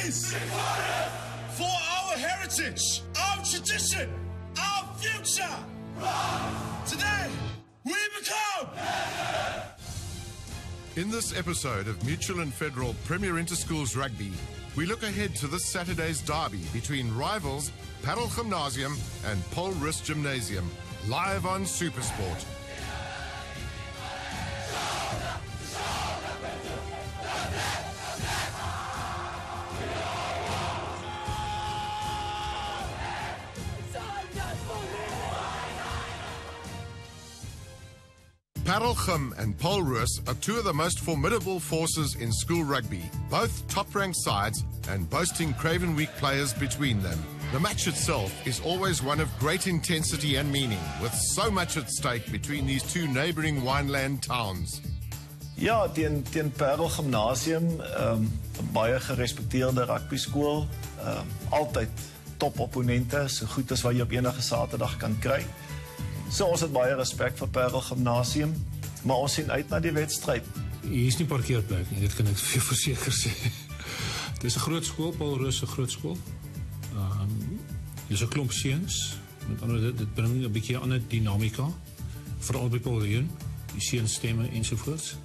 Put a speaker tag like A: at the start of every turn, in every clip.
A: always for our heritage, our tradition, our future. Today, we become.
B: In this episode of Mutal and Federal Premier Interschools Rugby, we look ahead to this Saturday's derby between rivals Paarl Gymnasium and Paarl Roos Gymnasium, live on SuperSport. Paarl Gym and Paarl Roos are two of the most formidable forces in school rugby, both top-ranked sides and boasting Craven Week players between them. The match itself is always one of great intensity and meaning, with so much at stake between these two neighbouring wineland towns.
C: Ja, teen Paarl Gymnasium, 'n baie gerespekteerde rugby skool, altyd top opponente, so goed as wat jy op enige Saterdag kan kry. So ons het baie respek vir Paarl Gymnasium, maar ons sien uit na die wedstryd.
D: Hier is nie parkeerplek nie, dit kan ek vir verseker sê. Dit is 'n groot skool, Paarl Roos is 'n groot skool. Dis 'n klomp seuns, met ander woorde dit bring 'n bietjie ander dinamika, veral by Paarl Gym, die seunstemme ensovoorts.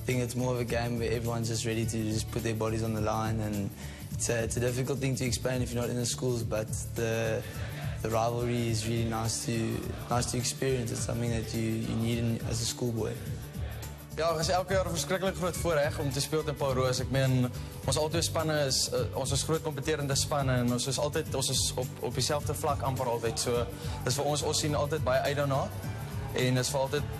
E: I think it's more of a game where everyone's just ready to just put their bodies on the line, and it's a difficult thing to explain if you're not in the schools, but the rivalry is really nice to experience. It's something that you need as a schoolboy.
F: Ja, het is elke jaar 'n verskriklik groot voorreg om te speel teen Paarl Roos. Ek meen, ons albei spanne is ons is groot kompeterende spanne en ons is op dieselfde vlak amper altyd. So dis vir ons sien altyd baie uit daarna. En dit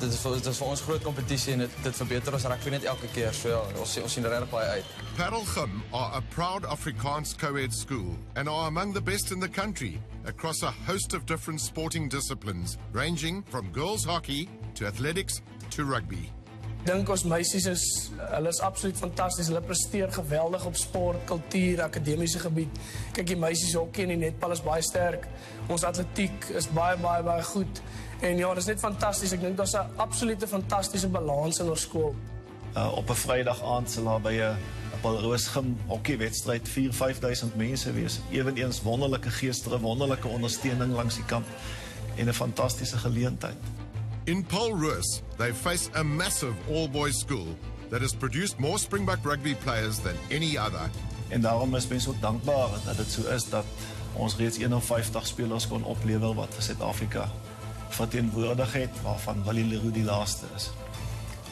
F: is vir ons groot kompetisie en dit verbeter ons rugby net elke keer. So ja, ons sien regtig baie uit.
B: Paarl Gym are a proud Afrikaans co-ed school and are among the best in the country across a host of different sporting disciplines, ranging from girls hockey to athletics to rugby.
G: Ek dink ons meisies is absoluut fantasties. Hulle presteer geweldig op sport, kultuur, akademiese gebied. Kyk, die meisies hockey en die netbal is baie sterk. Ons atletiek is baie goed. En ja, dit is net fantasties. Ek dink daar's 'n absolute fantastiese balans in ons skool.
C: Op 'n Vrydag aand sal daar by 'n Paarl Roos Gym hockeywedstryd 4-5 000 mense wees. Eweneens wonderlike geestere, wonderlike ondersteuning langs die kant en 'n fantastiese geleentheid.
B: In Paarl Roos, they face a massive all-boys school that has produced more Springbok rugby players than any other.
C: En daarom is mens ook dankbaar dat dit so is dat ons reeds 51 spelers kon oplewer wat vir Suid-Afrika verteenwoordig het, waarvan Willie Leroux die laaste is.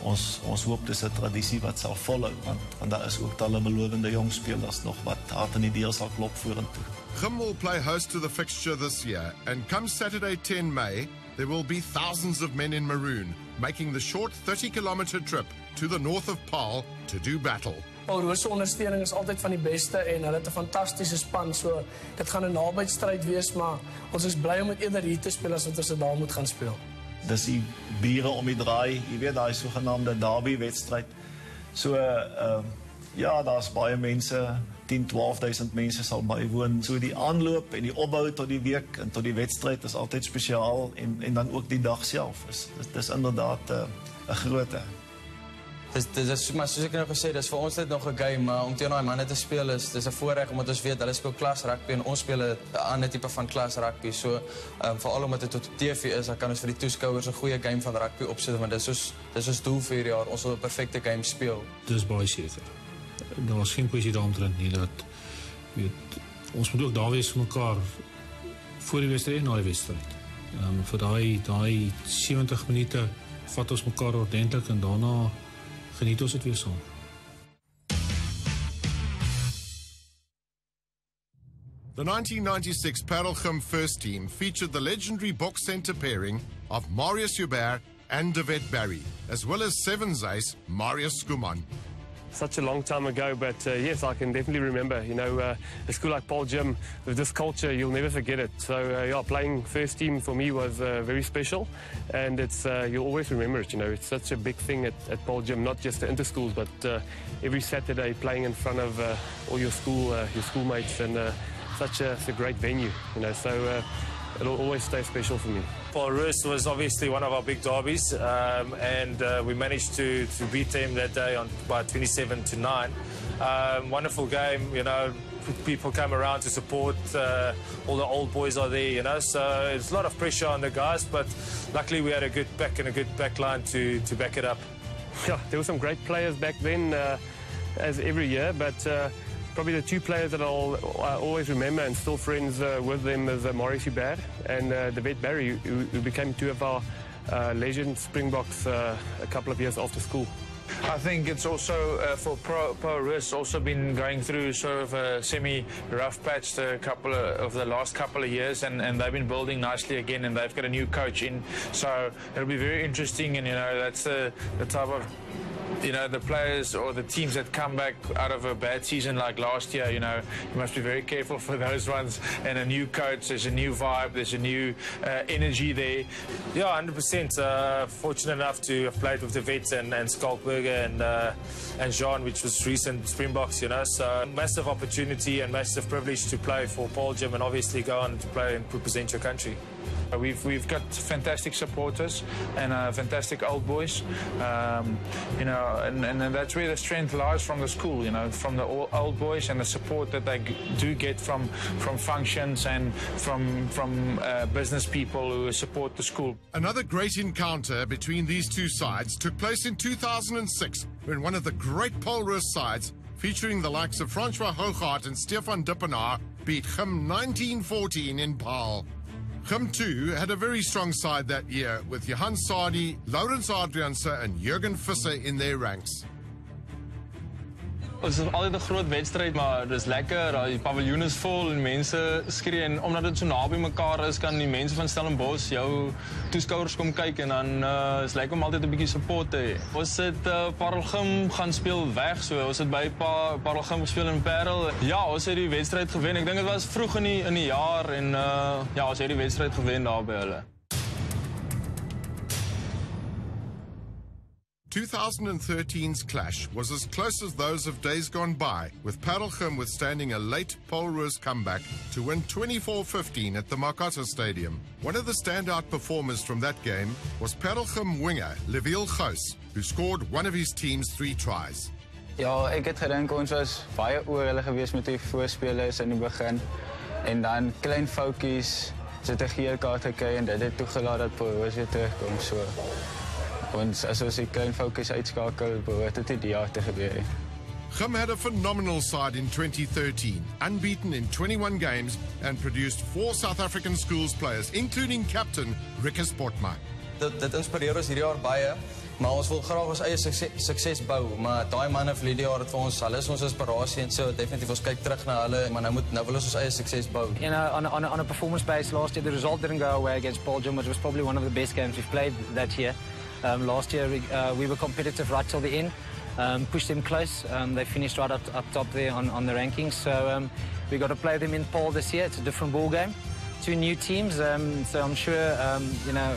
C: Ons hoop dis 'n tradisie wat sal volhou, want daar is ook talle belovende jong spelers nog wat hard in die deur sal klop vorentoe.
B: Gym will play host to the fixture this year, and come Saturday 10 May, there will be thousands of men in maroon making the short 30-kilometre trip to the north of Paarl to do battle.
G: Paarl Roos se ondersteuning is altyd van die beste en hulle het 'n fantastiese span, so dit gaan 'n nabystryd wees, maar ons is bly om dit eerder hier te speel as wat ons dit daar moet gaan speel.
C: Dis die bure om die draai, jy weet daai sogenaamde derby wedstryd. So ja, daar's baie mense, 10-12 000 mense sal bywoon. So die aanloop en die opbou tot die week en tot die wedstryd is altyd spesiaal en dan ook die dag self. Dis inderdaad 'n groote.
F: Maar soos ek nou gesê, dis vir ons net nog 'n game, maar om teen daai manne te speel dis 'n voorreg omdat ons weet hulle speel klas rugby en ons speel 'n ander tipe van klas rugby. So veral omdat dit op TV is, dan kan ons vir die toeskouers 'n goeie game van rugby opsit, want dis ons doel vir hierdie jaar. Ons wil 'n perfekte game speel.
D: Dis baie seker. Daar was geen kwessie daaromtrent nie dat ons moet ook daar wees vir mekaar voor die wedstryd en na die wedstryd. Vir daai 70 minute vat ons mekaar ordentlik en daarna geniet ons dit weer saam.
B: The 1996 Paarl Gym first team featured the legendary box centre pairing of Marius Joubert and David Barry, as well as Sevens ace Marius Skuman.
H: Such a long time ago, but yes, I can definitely remember. You know, a school like Paarl Gym, with this culture, you'll never forget it. So, yeah, playing first team for me was very special, and you'll always remember it. You know, it's such a big thing at Paarl Gym, not just the interschools, but every Saturday playing in front of all your schoolmates, and such a great venue. You know, so it'll always stay special for me.
I: Paarl Roos was obviously one of our big derbies, and we managed to beat them that day by 27-9. Wonderful game, you know. People come around to support. All the old boys are there, you know. So it's a lot of pressure on the guys, but luckily we had a good back and a good back line to back it up.
H: Yeah, there were some great players back then, as every year, but probably the two players that I'll always remember and still friends with them is Maurice Hubert and David Barry, who became two of our legend Springboks a couple of years after school.
J: I think it's also for Paarl Roos also been going through sort of a semi-rough patch the last couple of years, and they've been building nicely again, and they've got a new coach in, so it'll be very interesting. And you know, that's the type of, you know, the players or the teams that come back out of a bad season like last year, you know, you must be very careful for those ones. And a new coach, there's a new vibe, there's a new energy there.
I: Yeah, 100%. Fortunate enough to have played with the Vets and Skalkberger and Jean, which was recent Springboks, you know. So massive opportunity and massive privilege to play for Paarl Gym and obviously go on to play and represent your country.
J: We've got fantastic supporters and fantastic old boys, you know, and that's where the strength lies from the school, you know, from the old boys and the support that they do get from functions and from business people who support the school.
B: Another great encounter between these two sides took place in 2006 when one of the great Paarl Roos sides, featuring the likes of Francois Hooghart and Stefan Dippenaar, beat Gym 1914 in Paarl. Gym 2 had a very strong side that year with Johan Sadi, Laurens Adrianse and Jurgen Visser in their ranks.
K: Het is altijd een groot wedstrijd, maar het is lekker. Die paviljoen is vol en mensen skree. En omdat het zo na bij elkaar is, kan die mensen van Stellenbosch jou toeskouwers komen kijken. En dan is het lekker om altijd een beetje support te hê. Ons het Paarl Gym gaan speel weg. So. Ons het bij Paarl Gym gespeel in Parel. Ja, ons het die wedstrijd gewen. Ik denk het was vroeg in die jaar. En ja, ons het die wedstrijd gewen daar bij hulle.
B: 2013's clash was as close as those of days gone by, with Paarl Gym withstanding a late Paarl Roos comeback to win 24-15 at the Markata Stadium. One of the standout performers from that game was Paarl Gym winger Leviel Gous, who scored one of his team's 3 tries.
E: Ja, ek het gedink ons was baie oor hulle gewees met die voorspelers in die begin. En dan klein foutjies, het 'n geel kaart gekry en dit het toegelaat dat Paarl Roos weer terugkom. So as ons die klein foutjies uitskakel, behoort dit die jaar te gebeur.
B: Gym had a phenomenal side in 2013, unbeaten in 21 games and produced 4 South African schools players, including captain Rikke Sportma.
F: Dit inspireer ons hierdie jaar baie, maar ons wil graag ons eie sukses bou, maar daai manne vir hierdie jaar het vir ons, hulle is ons inspirasie en so definitief ons kyk terug na hulle, maar nou wil ons eie sukses bou.
L: You know, on a performance base last year, the result didn't go away against Paarl Gym, which was probably one of the best games we've played that year. Last year we were competitive right till the end, pushed them close. They finished right up top there on the rankings. So we got to play them in Paarl this year. It's a different ball game, 2 new teams. So I'm sure you know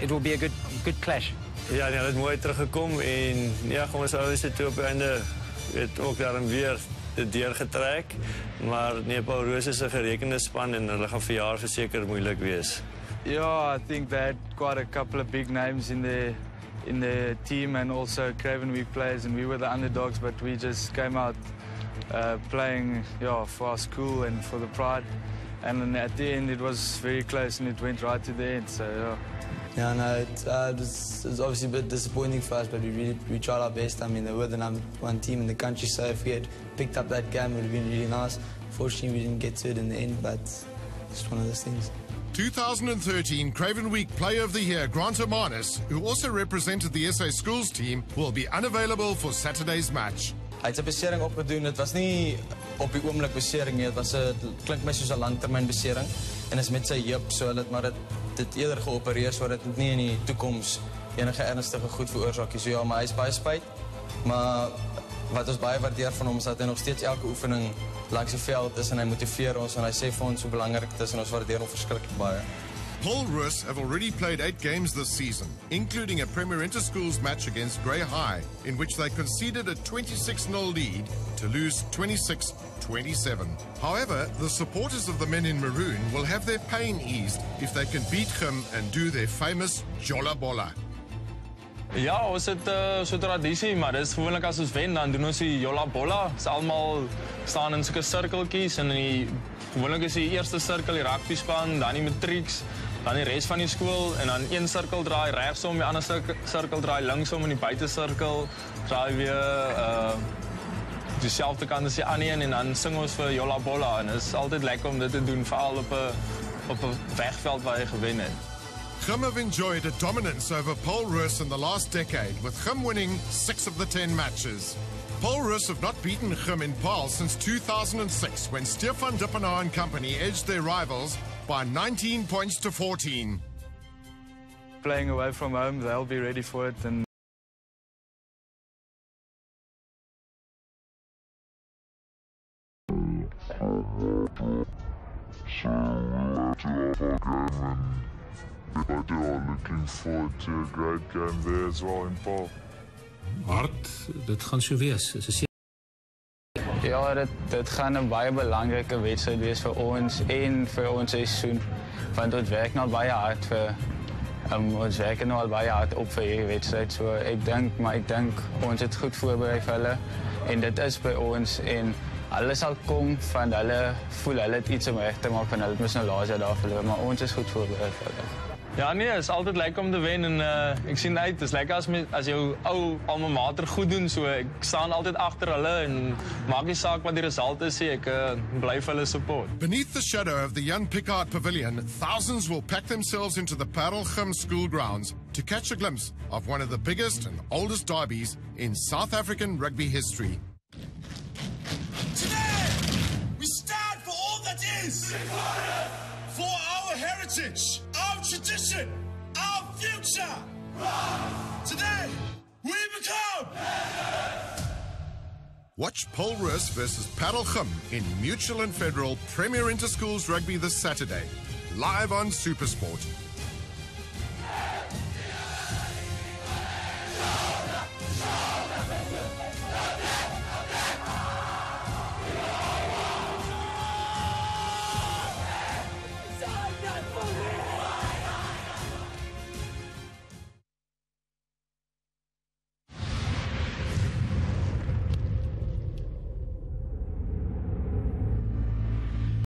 L: it will be a good clash.
M: Ja, die het mooi teruggekom en ja, ons ouens het toe op einde het ook daarin weer dit deurgetrek. Maar nee, Paarl Roos is 'n gerekende span en hulle gaan vir jaar verseker moeilik wees.
N: Yeah, I think they had quite a couple of big names in the team and also Craven Week players, and we were the underdogs, but we just came out playing for our school and for the pride. And then at the end it was very close and it went right to the end. So
E: yeah, no, it was obviously a bit disappointing for us, but we tried our best. I mean, they were the #1 team in the country, so if we had picked up that game, it would have been really nice. Fortunately, we didn't get to it in the end, but it's one of those things.
B: 2013 Craven Week Player of the Year Grant Amanis, who also represented the SA Schools team, will be unavailable for Saturday's match.
F: Hy het 'n besering opgedoen. Dit was nie op die oomblik besering nie. Dit was 'n klink my soos 'n langtermyn besering en is met sy heup, so hulle het maar dit eerder geopereer sodat dit nie in die toekoms enige ernstige goed veroorsaak nie. So ja, maar hy is baie spyt. Maar wat ons baie waardeer van hom is dat hy nog steeds elke oefening langs die veld is en hy motiveer ons en hy sê vir ons hoe belangrik dit is en ons waardeer hom verskriklik baie.
B: Paarl Roos have already played 8 games this season, including a Premier Interschools match against Grey High, in which they conceded a 26-0 lead to lose 26-27. However, the supporters of the men in maroon will have their pain eased if they can beat Gym and do their famous Jolla Bolla.
K: Ja, ons het so tradisie, maar dis gewoonlik as ons wen, dan doen ons die jolla bolla. Ons almal staan in sulke sirkeltjies en gewoonlik is die eerste sirkel die rugby span, dan die matrieks, dan die res van die skool en dan een sirkel draai regsom, die ander sirkel draai linksom en die buitesirkel draai weer dieselfde kant as die ander een en dan sing ons vir jolla bolla en dit is altyd lekker om dit te doen, veral op 'n wegveld waar jy gewen het.
B: Gym have enjoyed a dominance over Paarl Roos in the last decade, with Gym winning 6 of the 10 matches. Paarl Roos have not beaten Gym in Paarl since 2006, when Stefan Dippenaar and company edged their rivals by 19 points to 14.
N: Playing away from home, they'll be ready for it. And
O: so we like to have our game and they are looking forward to a great game there as well in Paarl.
D: Hard, dit gaan so wees.
N: ja, dit gaan 'n baie belangrike wedstryd wees vir ons en vir ons seisoen, want ons werk nou baie hard vir ons werk nou al baie hard op vir hierdie wedstryd. So ek dink ons het goed voorberei vir hulle en dit is by ons en hulle sal kom van hulle voel hulle het iets om reg te maak van hulle moes nou laas jaar daar verloor, maar ons is goed voorberei vir hulle.
K: Ja nee, is altyd lekker om te wen en ek sien uit, is lekker as jou ou alma mater goed doen, so ek staan altyd agter hulle en maak nie saak wat die result is nie, ek bly vir hulle support.
B: Beneath the shadow of the Jan Pickard Pavilion, thousands will pack themselves into the Paarl Gym school grounds to catch a glimpse of one of the biggest and oldest derbies in South African rugby history.
A: Today, we stand for all that is. For our heritage, our tradition, our future. Today, we become.
B: Watch Paarl Roos versus Paarl Gym in Mutal and Federal Premier Interschools Rugby this Saturday, live on SuperSport.